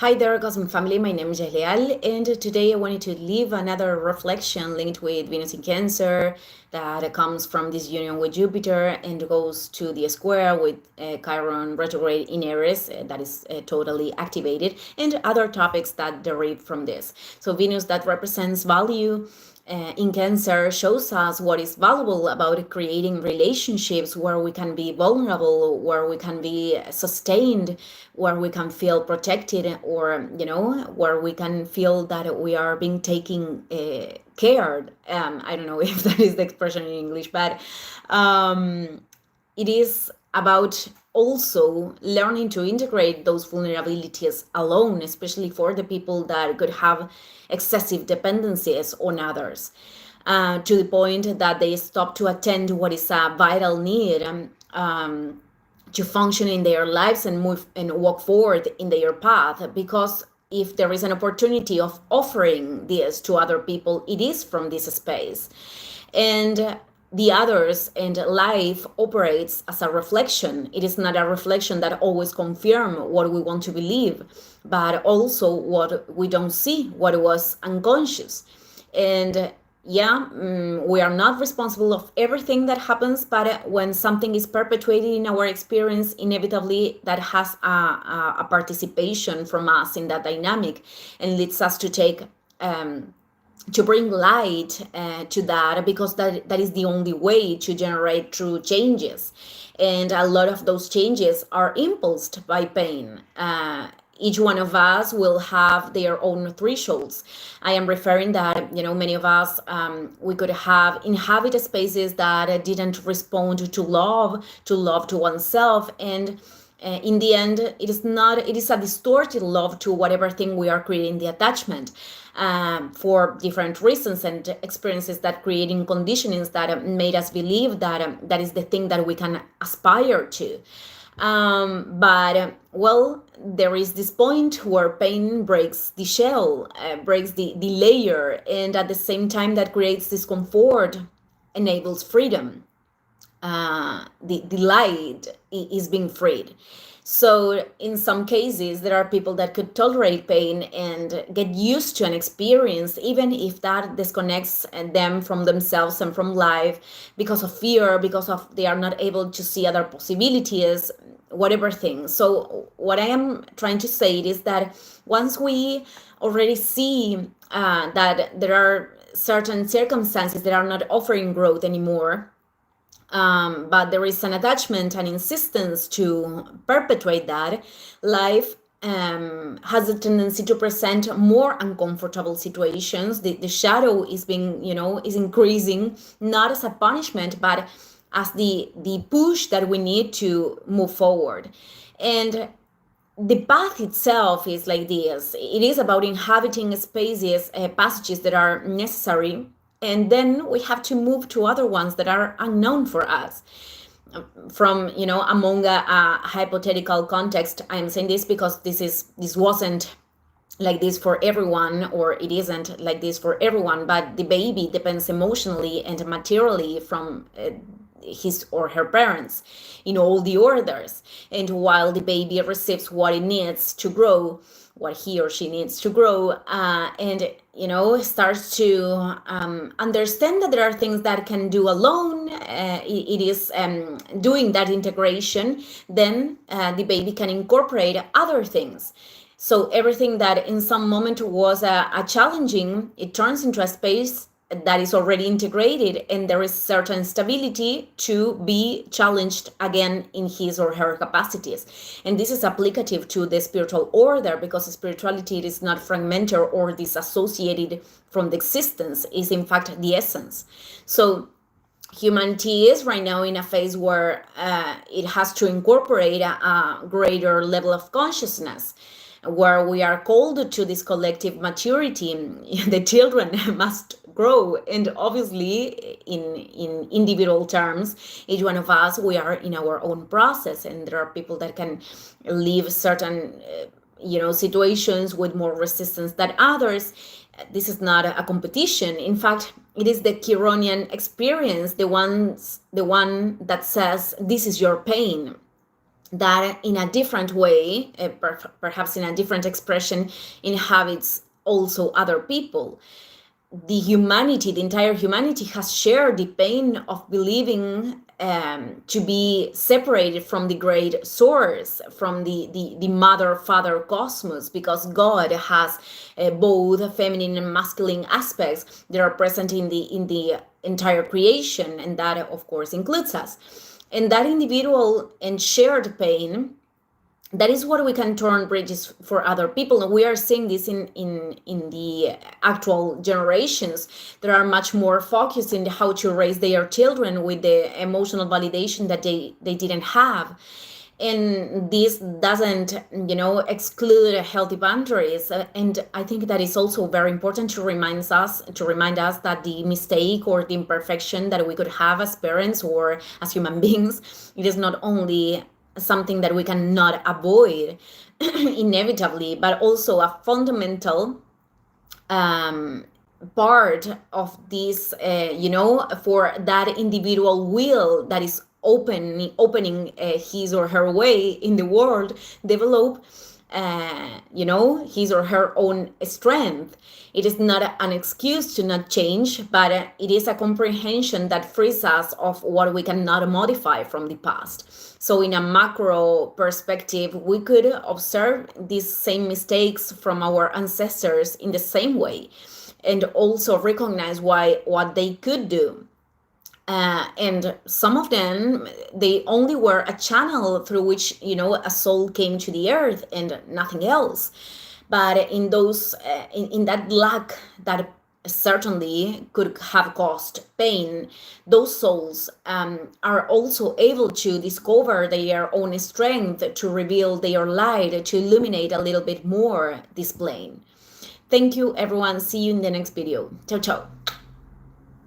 Hi there, Cosmic Family. My name is Jahlial, and today I wanted to leave another reflection linked with Venus in Cancer that comes from this union with Jupiter and goes to the square with Chiron retrograde in Aries, that is totally activated, and other topics that derive from this. So, Venus that represents value in Cancer shows us what is valuable about creating relationships where we can be vulnerable, where we can be sustained, where we can feel protected, or where we can feel that we are being taken cared. I don't know if that is the expression in English, but it is about also learning to integrate those vulnerabilities alone, especially for the people that could have excessive dependencies on others, to the point that they stop to attend to what is a vital need, to function in their lives and move and walk forward in their path. Because if there is an opportunity of offering this to other people, it is from this space. And the others and life operates as a reflection. It is not a reflection that always confirms what we want to believe, but also what we don't see, what was unconscious. And we are not responsible of everything that happens, but when something is perpetuated in our experience, inevitably that has a participation from us in that dynamic and leads us to take to bring light to that, because that is the only way to generate true changes. And a lot of those changes are impulsed by pain. Each one of us will have their own thresholds. I am referring that, many of us, we could have inhabit spaces that didn't respond to love to oneself. And in the end, it is a distorted love to whatever thing we are creating the attachment, for different reasons and experiences that creating conditionings that made us believe that that is the thing that we can aspire to. But there is this point where pain breaks the shell, breaks the layer, and at the same time that creates discomfort, enables freedom. The light is being freed. So in some cases, there are people that could tolerate pain and get used to an experience, even if that disconnects them from themselves and from life, because of fear, because of they are not able to see other possibilities, whatever thing. So what I am trying to say is that once we already see that there are certain circumstances that are not offering growth anymore, but there is an attachment and insistence to perpetuate that, life has a tendency to present more uncomfortable situations. The shadow is being, is increasing, not as a punishment, but as the push that we need to move forward. And the path itself is like this. It is about inhabiting spaces, passages that are necessary, and then we have to move to other ones that are unknown for us. From among a hypothetical context, I'm saying this because this wasn't like this for everyone, or it isn't like this for everyone, but the baby depends emotionally and materially from his or her parents in all the orders. And while the baby receives what it needs to grow, what he or she needs to grow, and starts to understand that there are things that can do alone, it is doing that integration, then the baby can incorporate other things. So everything that in some moment was a challenging, it turns into a space that is already integrated, and there is certain stability to be challenged again in his or her capacities. And this is applicative to the spiritual order, because spirituality is not fragmented or disassociated from the existence, is in fact the essence. So humanity is right now in a phase where it has to incorporate a greater level of consciousness, where we are called to this collective maturity. The children must grow, and obviously in individual terms, each one of us, we are in our own process, and there are people that can leave certain situations with more resistance than others. This is not a competition. In fact, it is the Chironian experience, the one that says this is your pain. that in a different way, perhaps in a different expression, inhabits also other people. The humanity, the entire humanity, has shared the pain of believing to be separated from the great source, from the mother father cosmos, because God has both feminine and masculine aspects that are present in the entire creation, and that of course includes us. And that individual and shared pain, that is what we can turn bridges for other people. And we are seeing this in the actual generations that are much more focused in how to raise their children with the emotional validation that they didn't have. And this doesn't, exclude healthy boundaries. And I think that is also very important to remind us that the mistake or the imperfection that we could have as parents or as human beings, it is not only something that we cannot avoid inevitably, but also a fundamental part of this, for that individual will that is opening his or her way in the world, develop his or her own strength. It is not an excuse to not change, but it is a comprehension that frees us of what we cannot modify from the past. So in a macro perspective, we could observe these same mistakes from our ancestors in the same way, and also recognize what they could do. And some of them, they only were a channel through which, a soul came to the earth and nothing else. But in those, in that lack that certainly could have caused pain, those souls are also able to discover their own strength, to reveal their light, to illuminate a little bit more this plane. Thank you, everyone. See you in the next video. Ciao, ciao.